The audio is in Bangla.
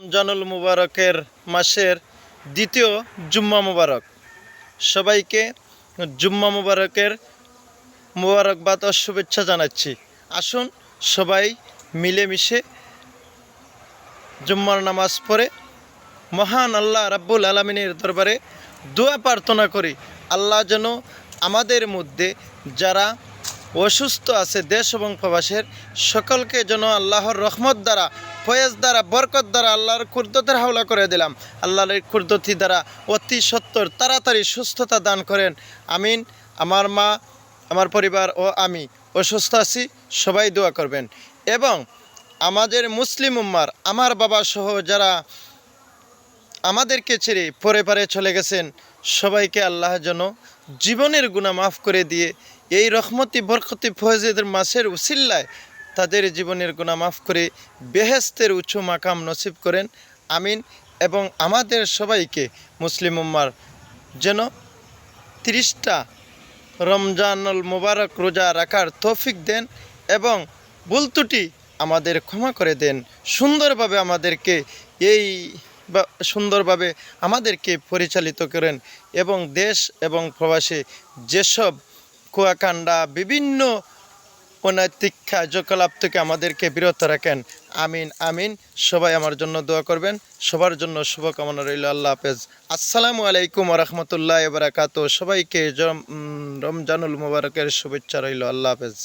রমজানুল মুবারকের মাসের দ্বিতীয় জুম্মা মুবারক। সবাইকে জুম্মা মুবারকের মুবারকবাদ ও শুভেচ্ছা জানাচ্ছি। আসুন সবাই মিলেমিশে জুম্মার নামাজ পড়ে মহান আল্লাহ রাব্বুল আলামিনের দরবারে দোয়া প্রার্থনা করি। আল্লাহ যেন আমাদের মধ্যে যারা অসুস্থ আছে দেশ এবং প্রবাসের সকলকে যেন আল্লাহর রহমত দ্বারা, ফয়েজ দ্বারা, বরকত দ্বারা, আল্লাহর কুদরতের হাওলা করে দিলাম। আল্লাহর কুদরতি দ্বারা অতি সত্বর তাড়াতাড়ি সুস্থতা দান করেন। আমিন। আমার মা, আমার পরিবার ও আমি অসুস্থ আছি, সবাই দোয়া করবেন। এবং আমাদের মুসলিম উম্মার, আমার বাবা সহ যারা আমাদেরকে ছেড়ে পরে পারে চলে গেছেন, সবাইকে আল্লাহ যেন জীবনের গুনাহ মাফ করে দিয়ে এই রহমতি বরকতি ফয়েজের মাসের উসিল্লায় তাদের জীবনের গুনাহ মাফ করে বেহেশতের উঁচু মাকাম নসিব করেন। আমিন। এবং আমাদের সবাইকে মুসলিম উম্মার যেন 30টা রমজানুল মুবারক রোজা রাখার তৌফিক দেন এবং ভুল ত্রুটি আমাদের ক্ষমা করে দেন। সুন্দরভাবে আমাদেরকে সুন্দরভাবে আমাদেরকে পরিচালিত করেন এবং দেশ এবং প্রবাসে যেসব কুয়াকাণ্ডা বিভিন্ন অনৈতিক কার্যকলাপ থেকে আমাদেরকে বিরত রাখেন। আমিন আমিন। সবাই আমার জন্য দোয়া করবেন। সবার জন্য শুভকামনা রইল। আল্লাহ হাফেজ। আসসালামু আলাইকুম ওয়া রাহমাতুল্লাহি ওয়া বারাকাতুহু। সবাইকে রমজানুল মুবারকের শুভেচ্ছা রইল। আল্লাহ হাফেজ।